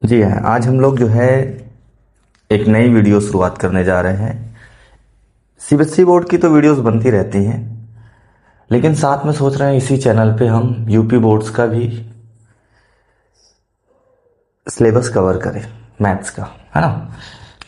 जी हाँ, आज हम लोग जो है एक नई वीडियो शुरुआत करने जा रहे हैं। सीबीएसई बोर्ड की तो वीडियोस बनती रहती हैं, लेकिन साथ में सोच रहे हैं इसी चैनल पे हम यूपी बोर्ड्स का भी सिलेबस कवर करें, मैथ्स का, है ना।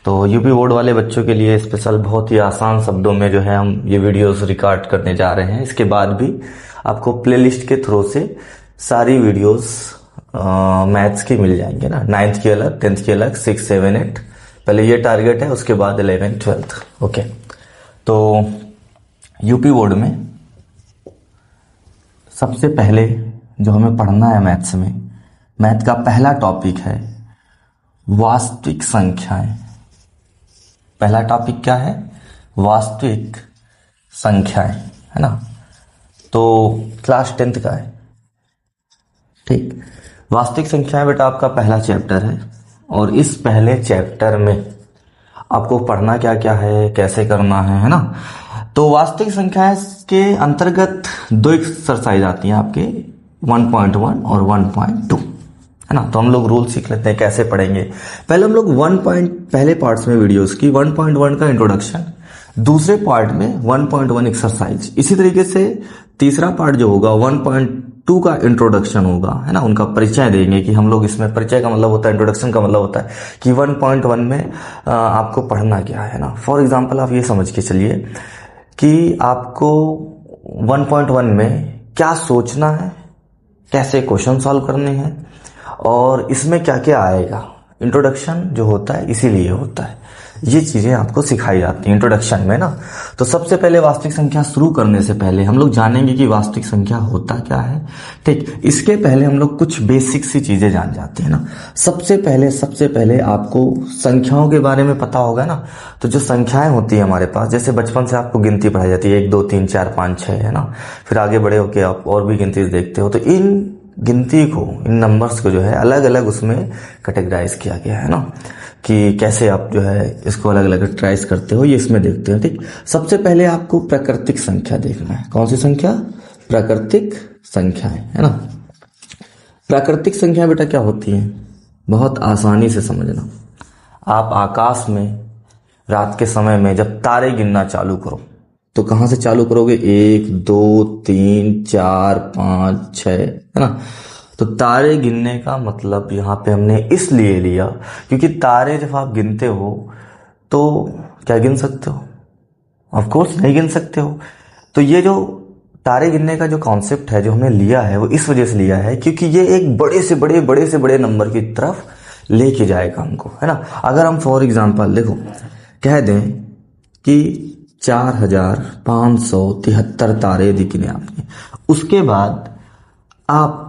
तो यूपी बोर्ड वाले बच्चों के लिए स्पेशल बहुत ही आसान शब्दों में जो है हम ये वीडियोस रिकॉर्ड करने जा रहे हैं। इसके बाद भी आपको प्लेलिस्ट के थ्रू से सारी वीडियोस मैथ्स की मिल जाएंगे ना। 9th की अलग, 10th की अलग, 6, 7, 8 पहले ये टारगेट है, उसके बाद 11th 12th। ओके, तो यूपी बोर्ड में सबसे पहले जो हमें पढ़ना है मैथ्स में, मैथ का पहला टॉपिक है वास्तविक संख्याएं। पहला टॉपिक क्या है? वास्तविक संख्याएं, है ना। तो क्लास 10th का है, ठीक। वास्तविक संख्याएं बेटा आपका पहला चैप्टर है, और इस पहले चैप्टर में आपको पढ़ना क्या क्या है, कैसे करना है ना। तो वास्तविक संख्याएं के अंतर्गत दो एक्सरसाइज आती हैं आपके, 1.1 और 1.2, है ना। तो हम लोग रूल सीख लेते हैं कैसे पढ़ेंगे। पहले हम लोग पहले पार्ट्स में वीडियोस की 1.1 का इंट्रोडक्शन, दूसरे पार्ट में 1.1 एक्सरसाइज, इसी तरीके से तीसरा पार्ट जो होगा 1.2 का इंट्रोडक्शन होगा, है ना। उनका परिचय देंगे कि हम लोग इसमें, परिचय का मतलब होता है, इंट्रोडक्शन का मतलब होता है कि 1.1 में आपको पढ़ना क्या है ना। फॉर एग्जाम्पल आप ये समझ के चलिए कि आपको 1.1 में क्या सोचना है, कैसे क्वेश्चन सॉल्व करने हैं, और इसमें क्या क्या आएगा। इंट्रोडक्शन जो होता है इसीलिए होता है, ये चीजें आपको सिखाई जाती हैं इंट्रोडक्शन में ना। तो सबसे पहले वास्तविक संख्या शुरू करने से पहले हम लोग जानेंगे कि वास्तविक संख्या होता क्या है, ठीक। इसके पहले हम लोग कुछ बेसिक सी चीजें जान जाते हैं ना। सबसे पहले आपको संख्याओं के बारे में पता होगा ना। तो जो संख्याएं होती है हमारे पास, जैसे बचपन से आपको गिनती पढ़ाई जाती है, 1, 2, 3, 4, 5, 6, है ना। फिर आगे बड़े होके आप और भी गिनती देखते हो, तो इन गिनती को, इन नंबर्स को जो है अलग अलग उसमें कैटेगराइज किया गया है ना, कि कैसे आप जो है इसको अलग अलग कैटेगराइज करते हो, ये इसमें देखते हैं, ठीक। सबसे पहले आपको प्राकृतिक संख्या देखना है। कौन सी संख्या? प्राकृतिक संख्याएं, है ना। प्राकृतिक संख्या बेटा क्या होती है, बहुत आसानी से समझना। आप आकाश में रात के समय में जब तारे गिनना चालू करो, तो कहां से चालू करोगे? 1, 2, 3, 4, 5, 6, है ना। तो तारे गिनने का मतलब यहां पे हमने इसलिए लिया क्योंकि तारे जब आप गिनते हो तो क्या गिन सकते हो? ऑफ कोर्स नहीं गिन सकते हो। तो ये जो तारे गिनने का जो कॉन्सेप्ट है, जो हमने लिया है, वो इस वजह से लिया है क्योंकि ये एक बड़े से बड़े नंबर की तरफ लेके जाएगा हमको, है ना। अगर हम फॉर एग्जाम्पल देखो कह दें कि 4573 तारे दिखने आपने, उसके बाद आप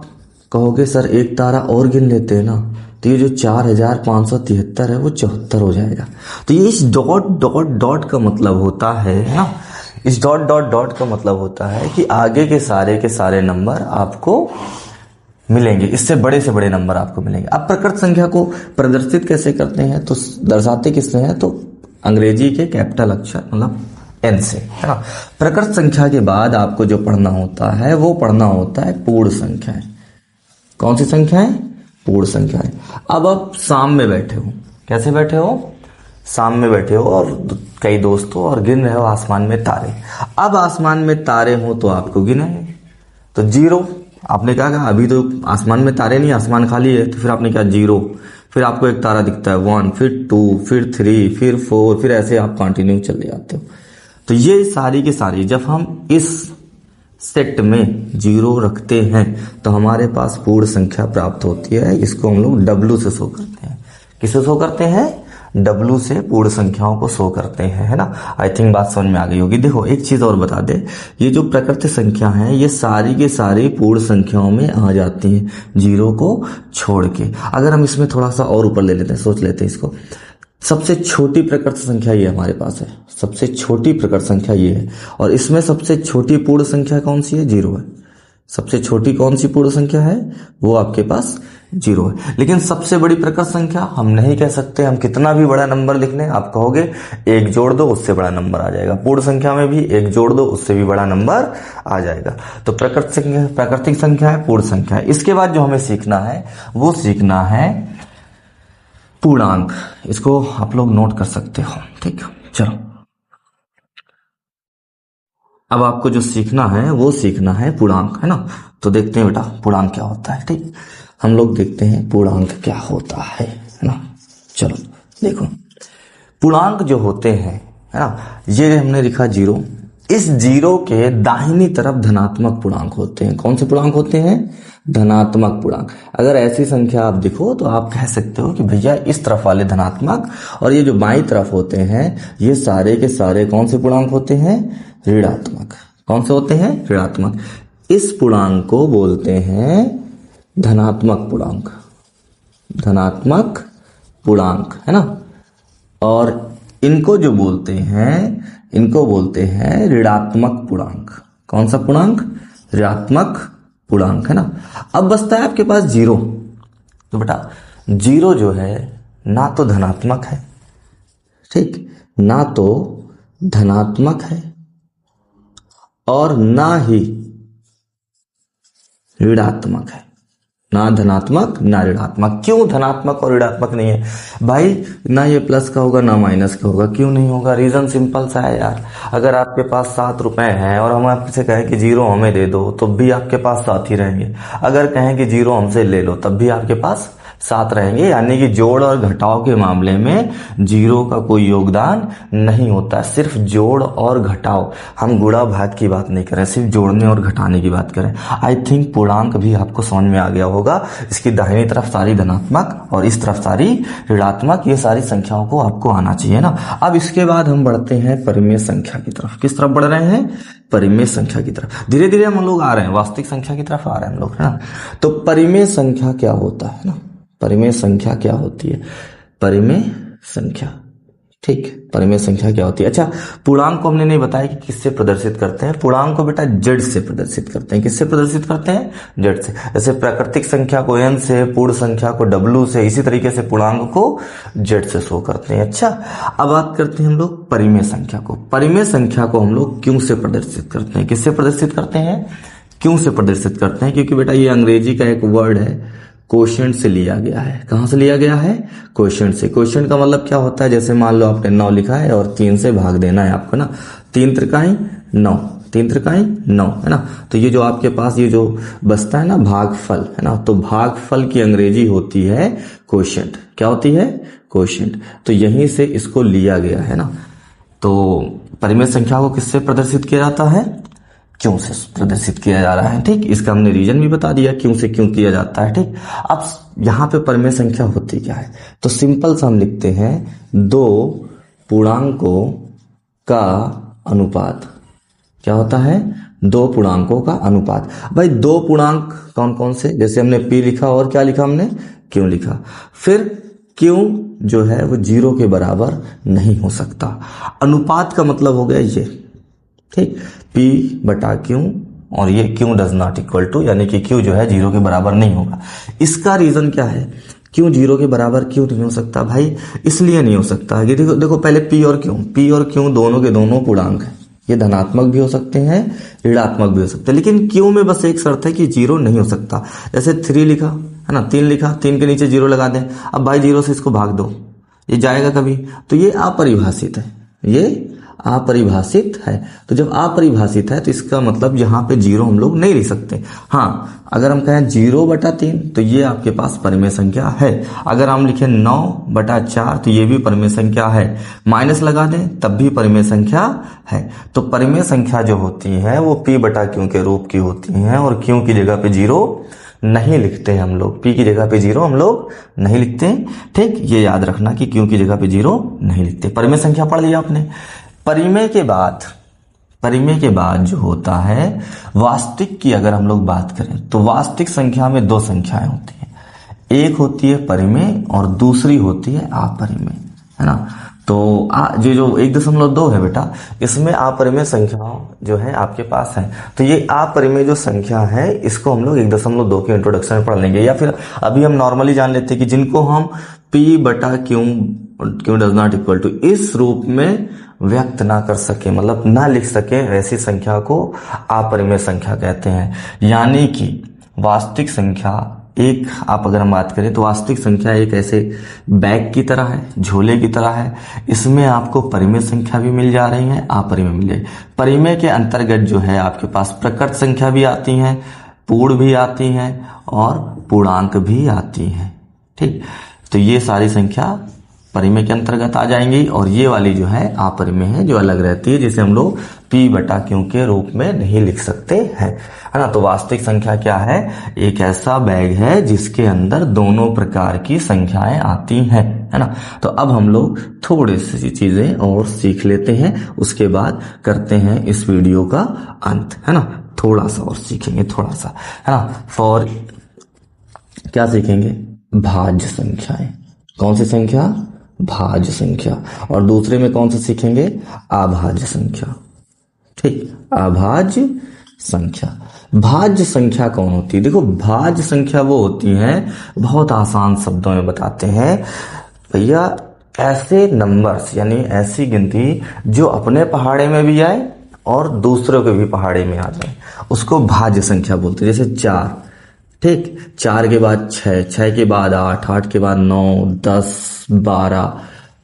कहोगे सर एक तारा और गिन लेते हैं ना, तो ये जो 4573 है वो 74 हो जाएगा। तो ये इस डॉट डॉट डॉट का मतलब होता है ना, इस डॉट डॉट डॉट का मतलब होता है कि आगे के सारे नंबर आपको मिलेंगे, इससे बड़े से बड़े नंबर आपको मिलेंगे। अब प्रकृत संख्या को प्रदर्शित कैसे करते हैं, तो दर्शाते किससे हैं? तो अंग्रेजी के कैपिटल अक्षर मतलब एन से, है ना। प्रकृत संख्या के बाद आपको जो पढ़ना होता है वो पढ़ना होता है पूर्ण संख्याएं। कौन सी संख्याएं? पूर्ण संख्याएं। अब आप शाम में बैठे हो, कैसे बैठे हो? शाम में बैठे हो और कई दोस्त हो और गिन रहे हो आसमान में तारे। अब आसमान में तारे हो तो आपको गिना है, तो 0 आपने कहा अभी तो आसमान में तारे नहीं, आसमान खाली है, तो फिर आपने कहा 0, फिर आपको एक तारा दिखता है 1, फिर 2, फिर 3, फिर 4, फिर ऐसे आप कंटिन्यू चले जाते हो। तो ये सारी की सारी जब हम इस सेट में 0 रखते हैं तो हमारे पास पूर्ण संख्या प्राप्त होती है। इसको हम लोग W से शो करते हैं। किससे शो करते हैं? W से पूर्ण संख्याओं को शो करते हैं, है ना। आई थिंक बात समझ में आ गई होगी। देखो एक चीज और बता दे, ये जो प्राकृतिक संख्या है ये सारी की सारी पूर्ण संख्याओं में आ जाती हैं 0 को छोड़ के। अगर हम इसमें थोड़ा सा और ऊपर ले लेते हैं, सोच लेते हैं इसको, सबसे छोटी प्राकृतिक संख्या ये हमारे पास है, सबसे छोटी प्राकृतिक संख्या ये है, और इसमें सबसे छोटी पूर्ण संख्या कौन सी है? 0 है। सबसे छोटी कौन सी पूर्ण संख्या है? वो आपके पास 0 है। लेकिन सबसे बड़ी प्राकृतिक संख्या हम नहीं कह सकते। हम कितना भी बड़ा नंबर लिख लें, आप कहोगे 1 जोड़ दो उससे बड़ा नंबर आ जाएगा। पूर्ण संख्या में भी 1 जोड़ दो उससे भी बड़ा नंबर आ जाएगा। तो प्राकृतिक संख्या है, पूर्ण संख्या है। इसके बाद जो हमें सीखना है वो सीखना है पूर्णांक, इसको आप लोग नोट कर सकते हो। ठीक, चलो अब आपको जो सीखना है वो सीखना है पूर्णांक, है ना। तो देखते हैं बेटा पूर्णांक क्या होता है। ठीक, हम लोग देखते हैं पूर्णांक क्या होता है ना। चलो देखो, पूर्णांक जो होते हैं, है ना, ये हमने लिखा जीरो, इस जीरो के दाहिनी तरफ धनात्मक पूर्णांक होते हैं। कौन से पूर्णांक होते हैं? धनात्मक पूर्णांक। अगर ऐसी संख्या आप देखो तो आप कह सकते हो कि भैया इस तरफ वाले धनात्मक, और ये जो बाईं तरफ होते हैं ये सारे के सारे कौन से पूर्णांक होते हैं? ऋणात्मक। कौन से होते हैं? ऋणात्मक। इस पूर्णांक को बोलते हैं धनात्मक पूर्णांक, धनात्मक पूर्णांक, है ना। और इनको जो बोलते हैं, इनको बोलते हैं ऋणात्मक पूर्णांक। कौन सा पूर्णांक? ऋणात्मक पूर्णांक, है ना। अब बचता है आपके पास जीरो। तो बेटा जीरो जो है ना तो धनात्मक है, ठीक, ना तो धनात्मक है और ना ही ऋणात्मक है। ना धनात्मक ना ऋणात्मक। क्यों धनात्मक और ऋणात्मक नहीं है भाई? ना ये प्लस का होगा ना माइनस का होगा। क्यों नहीं होगा? रीजन सिंपल सा है यार। अगर आपके पास 7 रुपए हैं और हम आपसे कहें कि जीरो हमें दे दो तो भी आपके पास 7 ही रहेंगे। अगर कहें कि जीरो हमसे ले लो तब भी आपके पास 7 रहेंगे। यानी कि जोड़ और घटाव के मामले में जीरो का कोई योगदान नहीं होता, सिर्फ जोड़ और घटाव। हम गुणा भाग की बात नहीं करें, सिर्फ जोड़ने और घटाने की बात करें। आई थिंक पूर्णांक भी आपको समझ में आ गया होगा। इसकी दाहिनी तरफ सारी धनात्मक और इस तरफ सारी ऋणात्मक, ये सारी संख्याओं को आपको आना चाहिए ना। अब इसके बाद हम बढ़ते हैं परिमेय संख्या की तरफ। किस तरफ बढ़ रहे हैं? परिमेय संख्या की तरफ। धीरे धीरे हम लोग आ रहे हैं, वास्तविक संख्या की तरफ आ रहे हैं हम लोग, है ना। तो परिमेय संख्या क्या होता है ना? परिमेय संख्या क्या होती है? परिमेय संख्या, ठीक, परिमेय संख्या क्या होती है? अच्छा, पूर्णांक को हमने नहीं बताया कि किससे प्रदर्शित करते हैं। पूर्णांक को बेटा जेड से प्रदर्शित करते हैं। किससे प्रदर्शित करते हैं? जेड से। जैसे प्राकृतिक संख्या को एन से, पूर्ण संख्या को डब्ल्यू से, इसी तरीके से पूर्णांक को जेड से शो करते हैं। अच्छा, अब बात करते हैं हम लोग परिमेय संख्या को। परिमेय संख्या को हम लोग क्यों से प्रदर्शित करते हैं? किससे प्रदर्शित करते हैं? क्यों से प्रदर्शित करते हैं? क्योंकि बेटा ये अंग्रेजी का एक वर्ड है, कोशेंट से लिया गया है। कहां से लिया गया है? कोशेंट से। कोशेंट का मतलब क्या होता है? जैसे मान लो आपने 9 लिखा है और 3 से भाग देना है आपको ना। 3 त्रिकाई 9, 3 त्रिकाई 9, है ना। तो ये जो आपके पास ये जो बचता है ना भागफल, है ना, तो भागफल की अंग्रेजी होती है कोशेंट। क्या होती है? कोशेंट। तो यहीं से इसको लिया गया है ना। तो परिमेय संख्या को किससे प्रदर्शित किया जाता है? क्यों से प्रदर्शित किया जा रहा है। ठीक, इसका हमने रीजन भी बता दिया क्यों से क्यों किया जाता है। ठीक, अब यहां पे परिमेय संख्या होती क्या है? तो सिंपल सा हम लिखते हैं दो पूर्णांकों का अनुपात। क्या होता है? दो पूर्णांकों का अनुपात। भाई दो पूर्णांक कौन कौन से? जैसे हमने पी लिखा और क्या लिखा हमने? क्यों लिखा। फिर क्यों जो है वो जीरो के बराबर नहीं हो सकता। अनुपात का मतलब हो गया ये, ठीक, P बटा क्यू, और ये Q does not equal to, यानी कि क्यू जो है जीरो के बराबर नहीं होगा। इसका रीजन क्या है? क्यों जीरो के बराबर क्यों नहीं हो सकता भाई? इसलिए नहीं हो सकता कि देखो देखो पहले P और क्यू दोनों के दोनों पूर्णांक है। ये धनात्मक भी हो सकते हैं, ऋणात्मक भी हो सकते हैं, लेकिन क्यू में बस एक शर्त है कि जीरो नहीं हो सकता। जैसे 3 लिखा है ना, 3 लिखा, 3 के नीचे जीरो लगा दें। अब भाई जीरो से इसको भाग दो, ये जाएगा कभी? तो ये अपरिभाषित है, ये अपरिभाषित है। तो जब अपरिभाषित है तो इसका मतलब यहाँ पे जीरो हम लोग नहीं लिख सकते। हाँ, अगर हम कहें 0/3 तो ये आपके पास परिमेय संख्या है। अगर हम लिखें 9/4 तो ये भी परिमेय संख्या है। माइनस लगा दें तब भी परिमेय संख्या है। तो परिमेय संख्या जो होती है वो P बटा क्यू के रूप की होती है, और क्यू की जगह पे जीरो नहीं लिखते हैं हम लोग। P की जगह पे जीरो हम लोग नहीं लिखते। ठीक, ये याद रखना कि क्यू की जगह पे जीरो नहीं लिखते। परिमेय संख्या पढ़ लिया आपने। परिमेय के बाद जो होता है वास्तविक की अगर हम लोग बात करें तो वास्तविक संख्या में दो संख्याएं होती हैं। एक होती है परिमेय और दूसरी होती है अपरिमेय, है ना। तो जो 1.2 है बेटा, इसमें अपरिमेय संख्या जो है आपके पास है। तो ये अपरिमेय जो संख्या है इसको हम लोग 1.2 के इंट्रोडक्शन में पढ़ लेंगे, या फिर अभी हम नॉर्मली जान लेते हैं कि जिनको हम P बटा Q does not equal to इस रूप में व्यक्त ना कर सके, मतलब ना लिख सके, ऐसी संख्या को अपरिमेय संख्या कहते हैं। यानी कि वास्तविक संख्या एक आप अगर हम बात करें तो वास्तविक संख्या एक ऐसे बैग की तरह है, झोले की तरह है। इसमें आपको परिमेय संख्या भी मिल जा रही है, अपरिमेय मिल जाएगी। परिमेय के अंतर्गत जो है आपके पास प्रकृत संख्या भी आती हैं, पूर्ण भी आती हैं और पूर्णांक भी आती हैं। ठीक, तो ये सारी संख्या परिमेय के अंतर्गत आ जाएंगी और ये वाली जो है अपरिमेय है, जो अलग रहती है, जिसे हम लोग p/q के रूप में नहीं लिख सकते हैं, है ना। तो वास्तविक संख्या क्या है? एक ऐसा बैग है जिसके अंदर दोनों प्रकार की संख्याएं आती हैं, है ना। तो अब हम लोग थोड़ी सी चीजें और सीख लेते हैं, उसके बाद करते हैं इस वीडियो का अंत, है ना। थोड़ा सा और सीखेंगे, थोड़ा सा, है ना। फॉर क्या सीखेंगे? भाज्य संख्याएं। कौन सी संख्या? भाज्य संख्या। और दूसरे में कौन सा सीखेंगे? अभाज्य संख्या। ठीक, अभाज्य संख्या। भाज्य संख्या कौन होती है? देखो, भाज्य संख्या वो होती है, बहुत आसान शब्दों में बताते हैं भैया, ऐसे नंबर्स यानी ऐसी गिनती जो अपने पहाड़े में भी आए और दूसरों के भी पहाड़े में आ जाए, उसको भाज्य संख्या बोलते हैं। जैसे 4, ठीक, 4 के बाद 6, 6 के बाद 8, 8 के बाद 9, 10, 12,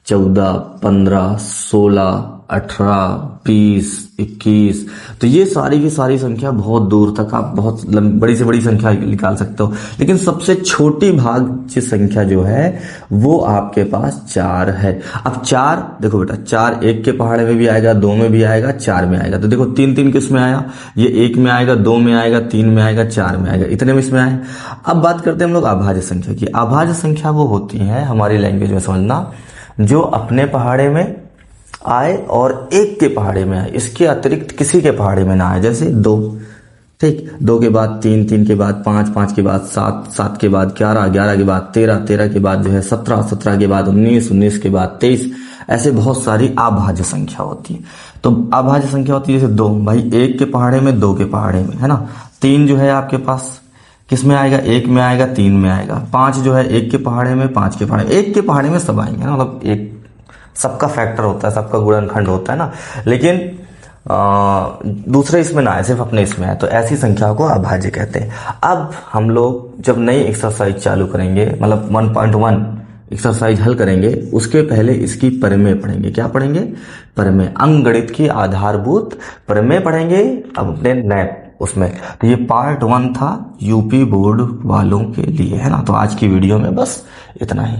14, 15, 16, 18, 20, 21। तो ये सारी की सारी संख्या बहुत दूर तक आप बहुत बड़ी से बड़ी संख्या निकाल सकते हो, लेकिन सबसे छोटी भाज्य संख्या जो है वो आपके पास 4 है। अब 4 देखो बेटा, 4 1 के पहाड़े में भी आएगा, 2 में भी आएगा, 4 में आएगा। तो देखो 3 3 किस में आया? ये 1 में आएगा, 2 में आएगा, 3 में आएगा, 4 में आएगा, इतने में इसमें आए। अब बात करते हैं हम लोग अभाज्य संख्या की। अभाज्य संख्या वो होती है, हमारी लैंग्वेज में समझना, जो अपने पहाड़े में आए और एक के पहाड़े में आए, इसके अतिरिक्त किसी के पहाड़े में ना आए। जैसे 2, ठीक, 2 के बाद 3, 3 के बाद 5, 5 के बाद 7, 7 के बाद 11, 11 के बाद 13, 13 के बाद जो है 17, 17 के बाद 19, 19 के बाद 23। ऐसे बहुत सारी अभाज्य संख्या होती है। तो अभाज्य संख्या होती है जैसे 2, भाई 1 के पहाड़े में, 2 के पहाड़े में, है ना। 3 जो है आपके पास किस में आएगा? 1 में आएगा, 3 में आएगा। 5 जो है 1 के पहाड़े में, 5 के पहाड़े, 1 के पहाड़े में सब आएंगे ना, मतलब एक सबका फैक्टर होता है, सबका गुणनखंड होता है ना, लेकिन दूसरे इसमें ना है, सिर्फ अपने इसमें है। तो ऐसी संख्या को अभाज्य कहते हैं। अब हम लोग जब नई एक्सरसाइज चालू करेंगे, मतलब 1.1 एक्सरसाइज हल करेंगे, उसके पहले इसकी परिमेय पढ़ेंगे। क्या पढ़ेंगे? परिमेय, अंकगणित की आधारभूत परिमेय पढ़ेंगे अब अपने नए उसमें। तो ये पार्ट 1 था यूपी बोर्ड वालों के लिए, है ना। तो आज की वीडियो में बस इतना ही।